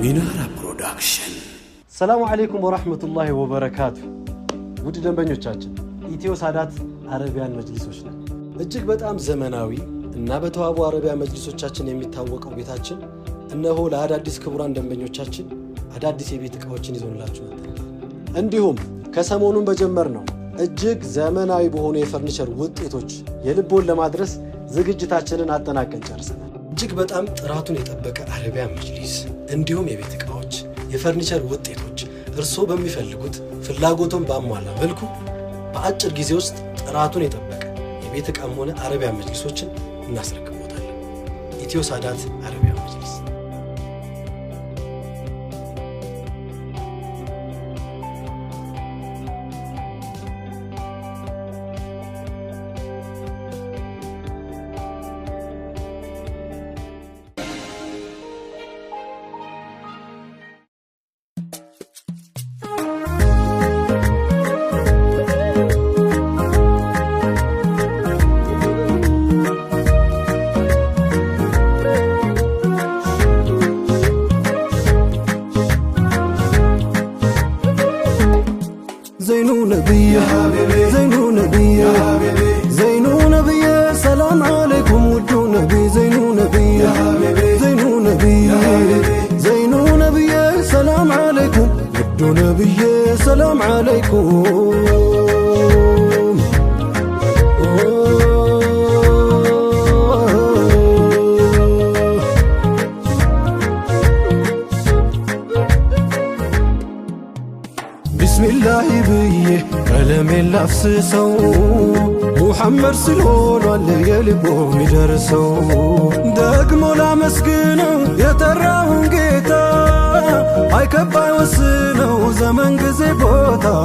ሚናራ ፕሮዳክሽን። ሰላሙ አለይኩም ወራህመቱላሂ ወበረካቱ። ውድ ደንበኞቻችን ኢትዮ ሳዳት አረቢያን መጅሊሶች ነን። እጅግ በጣም ዘመናዊ እና በተዋቡ አረቢያ መጅሊሶቻችን የሚታወቀው ቤታችን እነሆ ለአዳዲስ ክቡራን ደንበኞቻችን አዳዲስ የቤት ዕቃዎችን ይዞላችሁ መጥተናል። እንዲሁም ከሰሞኑን በጀመርነው እጅግ ዘመናዊ በሆኑ የፈርኒቸር ውጤቶች የልቦን ለማድረስ ዝግጅታችንን አጠናቀን ጨርሰናል። እጅግ በጣም ጥራቱን የጠበቀ አረቢያን መጅሊስ እንዲሁም የቤት ዕቃዎች፣ የፈርኒቸር ውጤቶች እርስዎ በሚፈልጉት ፍላጎቶን ባሟላ መልኩ በአጭር ጊዜ ውስጥ ጥራቱን የጠበቀ የቤት ዕቃም ሆነ አረቢያን መጅሊሶችን እናስረክቦታለን። ኢትዮ ሳዳት አረቢያን መጅሊስ። زينو نبيه زينو نبيه زينو نبيه سلام عليكم ودو نبي زينو نبيه زينو نبيه زينو نبيه سلام عليكم ودو نبيه سلام عليكم. بسم الله بيه كلام لافسسو محمد سلول ولا يلبو مدرسو دقمو لا مسكينو يتراون جيتا هاي كباي وسنو زمن غزي بوتا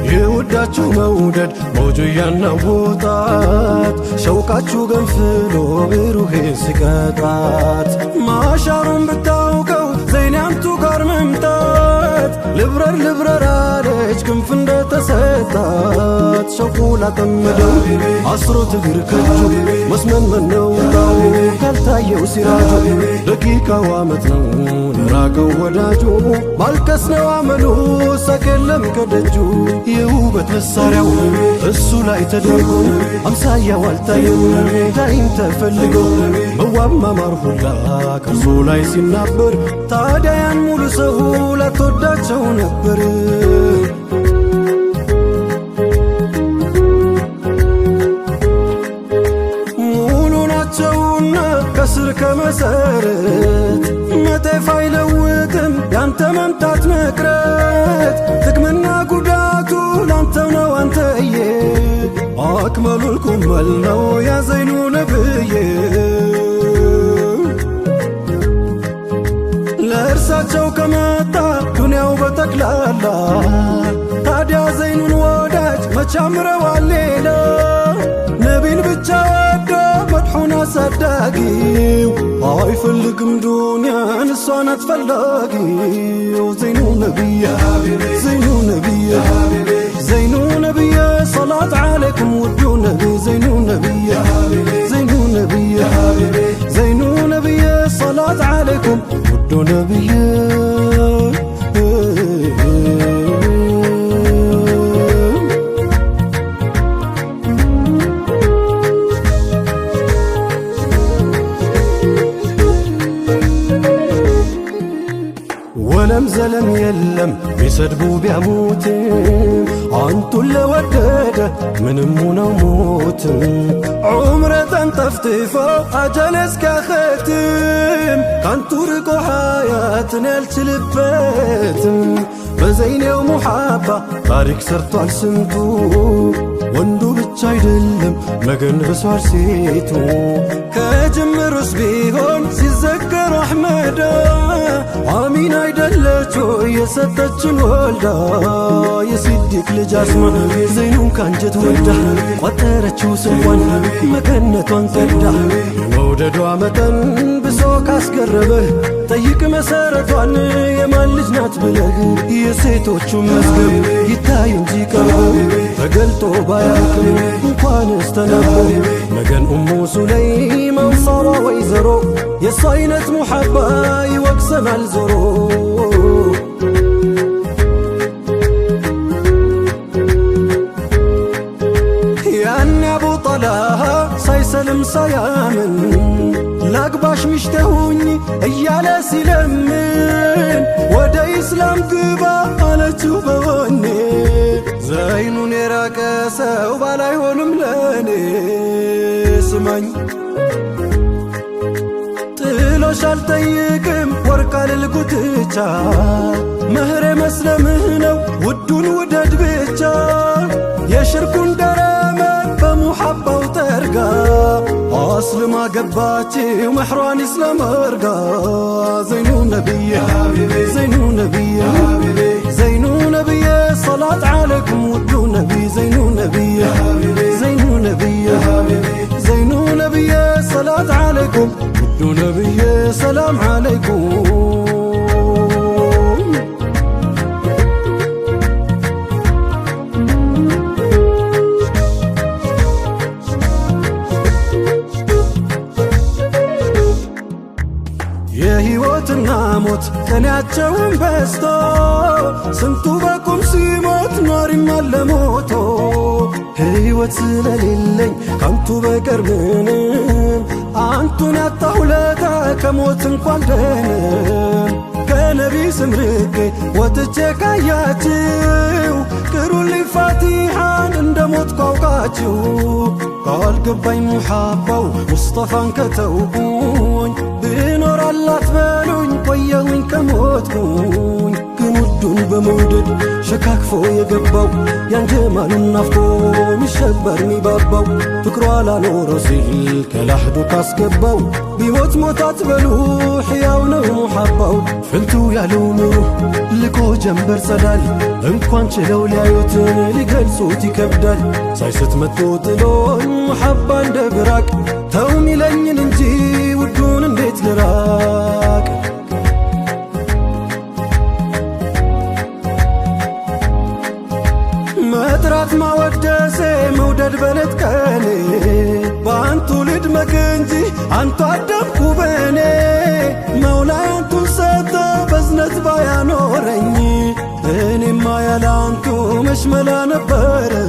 يوداچو مودد موجو ينوطات شوقاچو غنفلو بروحي سقطات ما شارون بتاوقو زين انتو غار ممطات لبرر لبرر عليك كنف እንደተሰጣት ሸቁላ ተመደው አስሮ ትግርከጁ መስመን መነው ታው ካልታየው ሲራጁ ደቂቃው አመት ነው ለራቀው ወዳጁ ማልቀስ ነው አመሉ ሰከለም ከደጁ የውበት መሳሪያው እሱ ላይ ተደርጎ አምሳያው አልታየው ዳይም ተፈልጎ መዋብ ማማር ሁላ ከሱ ላይ ሲናበር ታዲያ ያን ሙሉ ሰው ላትወዳቸው ነበር። ሙሉ ናቸውና ከስር ከመሰረት መጤፍ አይለውጥም ያንተ መምጣት መቅረት ጥቅምና ጉዳቱ ላንተው ነው አንተዬ አክመሉል ኩመል ነው ያ ዘይኑ ነብዬ ለእርሳቸው ከመጣ ዱንያው በጠቅላላ ታዲያ ዘይኑን ወዳጅ መቻምረዋል ሌላ ነቢን ብቻ ወዶ መድሑን አሳዳጊው አይፈልግም ዱንያን እሷን አትፈላጊው ዘይኑ ነቢያ ዘይኑ ነቢያ ዘይኑ ነቢያ ሰላት ዓለይኩም ውዱ ነቢ ዘይኑ ነቢያ ዘይኑ ነቢያ ዘይኑ ነቢያ ሰላት ዓለይኩም ውዱ ነቢያ ወለም ዘለም የለም ቢሰድቡ ቢያሙትም አንቱን ለወደደ ምንም ነው ሞትም ዑምረተን ጠፍጥፎ አጀል እስኪያኸትም ካንቱ ርቆ ሐያትን ያልችልበትም በዘይኔው ሙሓባ ታሪክ ሰርቷል ስንቱ ወንዱ ብቻ አይደለም መገን ብሷል ሴቱ ከጅምሩስ ቢሆን ሲዘከሩ አሕመዳ አሚን አይደለች የሰጠችን ወልዳ የሲዲቅ ልጅ አስማ ዘይኑን ካንጀት ወልዳ ቆጠረችው ስንኳን መገነቷን ቀዳ መውደዷ መጠን ብሶ ካስገረመህ ጠይቅ መሰረቷን የማን ልጅ ናት ብለህ የሴቶቹ መዝገብ ይታይ እንጂ ቀርቦ ተገልጦ ባያልቅም እንኳንስ ተነቦ መገን ኡሙ ሱለይም አንሳሯ ወይዘሮ የሷ አይነት ሙሐባ ይወቅሰናል ዞሮ ያኔ አቡ ጠልሃ ሳይሰልም ሳያምን ላግባሽ ሚሽተሁኝ እያለ ሲለምን ወደ ኢስላም ግባ አለችው በወኔ ዘይኑን የራቀ ሰው ባላይሆንም ለኔ ስማኝ ጥሎሽ አልጠይቅም ወርቅ አልልጉትቻ ምህሬ መስለምህ ነው ውዱን ውደድ ብቻ የሽርኩን ደረመ በሙሐባው ጠርጋ አስልማ ገባችው መሕሯን ኢስላም አርጋ ዘይኑ ነቢይ ዘይኑ ነቢይ ዘይኑ ነቢይ ሰላት ዓለይኩም ውዱ ነቢይ ዘይኑ ነቢይ ዘይኑ ነቢይ ዘይኑ ነቢይ ሰላት ዓለይኩም ውዱ ነቢይ ሰላም ዓለይኩም የሕይወትና ሞት ቀናቸውን በስቶ ስንቱ በቁም ሲሞት ኖሪም አለ ሞቶ ሕይወት ስለሌለኝ ካንቱ በቀር ምንም አንቱን ያጣሁ ለታ ከሞት እንኳን ደንም ከነቢ ስም ርቄ ወጥቼ ካያችሁ ቅሩልኝ ፋቲሓን እንደ ሞት ቋውቃችሁ ካልገባኝ ሙሐባው ሙስጠፋን ከተውኩኝ ብኖር አላት በሉኝ ቆየሁኝ ከሞትኩኝ ግን ውዱን በመውደድ ሸካክፎ የገባው ያን ጀማሉን ናፍቆ ሚሸበር ሚባባው ፍቅሯ ላኖረው ሲል ከላሕዱ ካስገባው ቢሞት ሞታት በሉ ሕያው ነው ሙሐባው ፍልቱ ያለው ኑሩ ልቆ ጀንበር ጸዳል እንኳን ችለው ሊያዩት ሊገልጹት ይከብዳል ሳይስት መጥቶ ጥሎኝ ሙሐባ እንደ ብራቅ ተው ሚለኝን እንጂ ውዱን እንዴት ልራቅ መጥራት ማወደሴ መውደድ በለት ቀኔ በአንቱ ልድመቅ እንጂ አንቱ አደምኩ በኔ መውላይ አንቱን ሰጠ በዝነት ባያኖረኝ እኔማ ያለ አንቱ መሽመላ ነበረኝ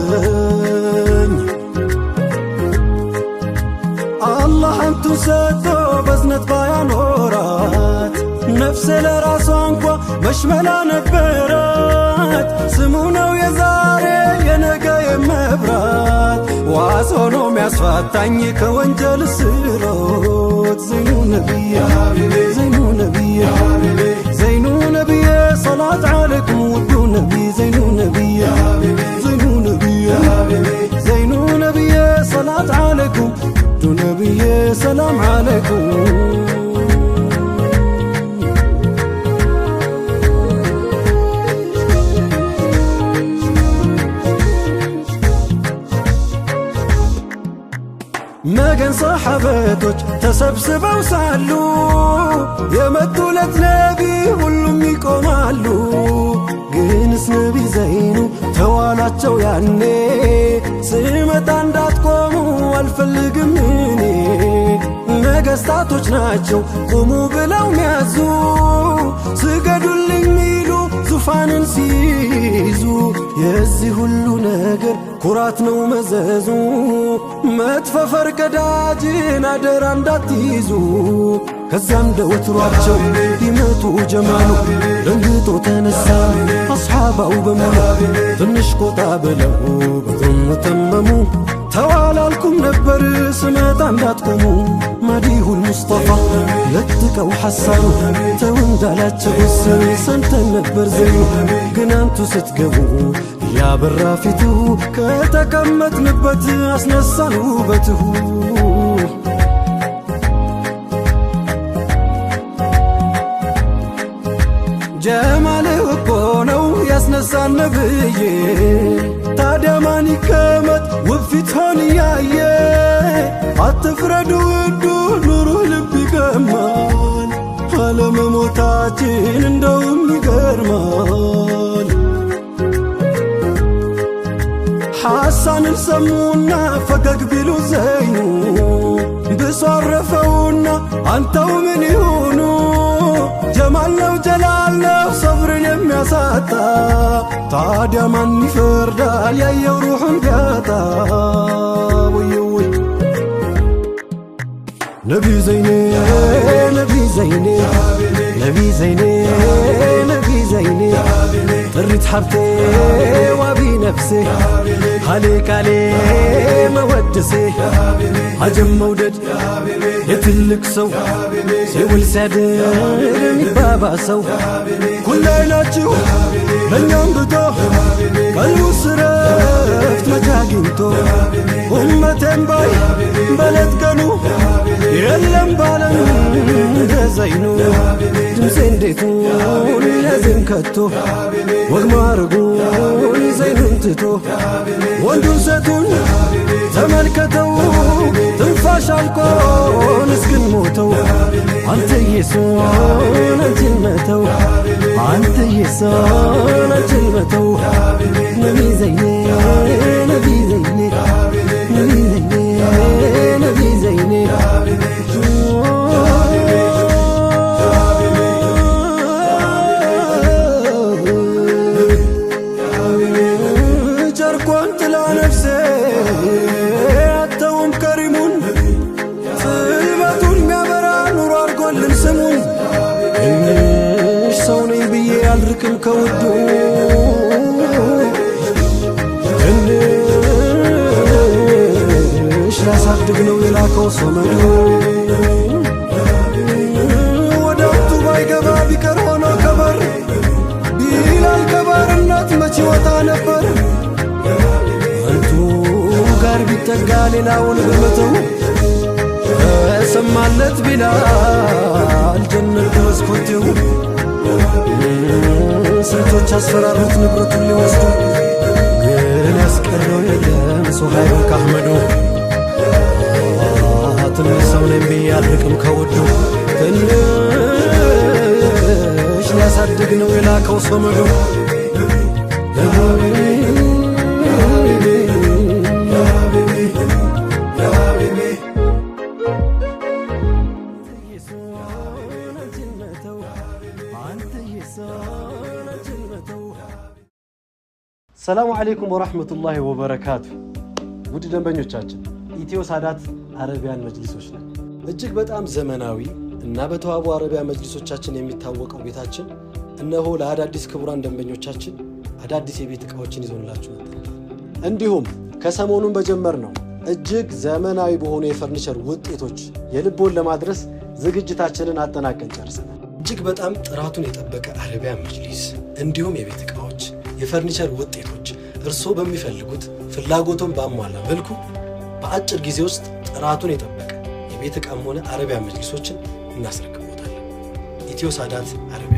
አላህ አንቱን ሰጠ በዝነት ባያኖራት ነፍሴ ለራሷ እንኳ መሽመላ ነበራት ስሙ ነው የዛሬ የነገ የመብራት ዋስ ሆኖ ሚያስፋታኝ ከወንጀል ስሮት ዘይኑ ነቢይ ዘይኑ ነቢይ ዘይኑ ነቢይ ሰላት ዓለይኩም ውዱ ነቢይ ዘይኑ ነቢይ ዘይኑ ነቢይ ዘይኑ ነቢይ ሰላት ዓለይኩም ውዱ ነቢይ ሰላም ዓለይኩም መገን ሰሓበቶች ተሰብስበው ሳሉ የመጡለት ነቢ ሁሉም ይቆማሉ ግንስ ነቢ ዘይኑ ተዋላቸው ያኔ ስመጣ እንዳትቆሙ አልፈልግም እኔ ነገስታቶች ናቸው ቁሙ ብለው ሚያዙ ስገዱልኝ ሚሉ ዙፋንን ሲይዙ የዚህ ሁሉ ነገር ኩራት ነው መዘዙ መጥፎ ፈርቀዳጅን አደራ እንዳትይዙ ከዛም ደወትሯቸው ሊመቱ ጀማሉ ደንግጦ ተነሳ አስሓባው በሙሉ ትንሽ ቆጣ ብለው በጎኑ ተመሙ ተዋላልኩም ነበር ስመጣ እንዳትቆሙ ማዲሁል ሙስጠፋ ለጥቀው ሐሳኑ ተው እንዳላቸው ሰምተን ነበር ዘይኑ ግን አንቱ ስትገቡ ያበራ ፊቱ ከተቀመጥንበት አስነሳን ውበትሁ ጀማልህ እኮ ነው ያስነሳን ነብዬ ታዲያ ማን ይቀመጥ ውብ ፊትህን እያየ አትፍረዱ ውዱ ኑሩህ ልብ ይገማል አለመሞታችን እንደውም ይገርማል። ሐሳንን ሰሙና ፈገግ ቢሉ ዘይኑ ብሶ አረፈውና አንተው ምን ይሁኑ? ጀማል ነው ጀላል ነው ሰብርን የሚያሳጣ ታዲያ ማን ይፈርዳል ያየው ሩሑን ቢያጣ? ውይ ነቢ ዘይኔ ነቢ ዘይኔ ነቢ ዘይኔ ነቢ ዘይኔ ጥሪት ሓብቴ ዋቢ ነፍሴ عليك عليه مودسي عجم مودد يتلك سو سيول سادر بابا سو كل عيناتشو من يوم بدو قلبو سرفت مجاقينتو أمتين باي بلد قنو يلم بالن دزينو جمسين ديتون لازم كتو وغمارقون زينون تتو ወንዱን ሴቱን ተመልከተው ትንፋሽ አልቆን እስክንሞተው አንተ ኢየሱስ አንቺን መተው አንተ ኢየሱስ አንቺን መተው ነቢ ዘይኔ ነቢ ዘይኔ ነቢ ዘይኔ ነቢ ዘይኔ አልርቅም ከውዱ ትንሽ ላሳድግ ነው የላከው ሰመዱ ወደ አንቱ ባይገባ ቢቀር ሆኖ ከበር ቢላል ከባርነት መቼ ወጣ ነበር አንቱ ጋር ቢጠጋ ሌላውን በመተው ሰማለት ቢላል ጀነት መስኮቴው ስንቶች አስፈራሩት ንብረቱን ሊወስዱ ግን ያስቀረው የለም ሱሃይብ ከአህመዱ ትንሽ ሰው ነኝ ብዬ አልርቅም ከውዱ ትንሽ ሊያሳድግ ነው የላከው ሰመዱ ሰላሙ አለይኩም ወራህመቱላሂ ወበረካቱ። ውድ ደንበኞቻችን ኢትዮ ሳዳት አረቢያን መጅሊሶች ነን። እጅግ በጣም ዘመናዊ እና በተዋቡ አረቢያ መጅሊሶቻችን የሚታወቀው ቤታችን እነሆ ለአዳዲስ ክቡራን ደንበኞቻችን አዳዲስ የቤት ዕቃዎችን ይዞንላችሁ መጥተናል። እንዲሁም ከሰሞኑን በጀመርነው እጅግ ዘመናዊ በሆኑ የፈርኒቸር ውጤቶች የልቦን ለማድረስ ዝግጅታችንን አጠናቀን ጨርሰናል። እጅግ በጣም ጥራቱን የጠበቀ አረቢያን መጅሊስ እንዲሁም የቤት ዕቃዎች የፈርኒቸር ውጤቶች እርስዎ በሚፈልጉት ፍላጎቱን ባሟላ መልኩ በአጭር ጊዜ ውስጥ ጥራቱን የጠበቀ የቤት ዕቃም ሆነ አረቢያን መጅሊሶችን እናስረክቦታለን። ኢትዮ ሳዳት አረቢያ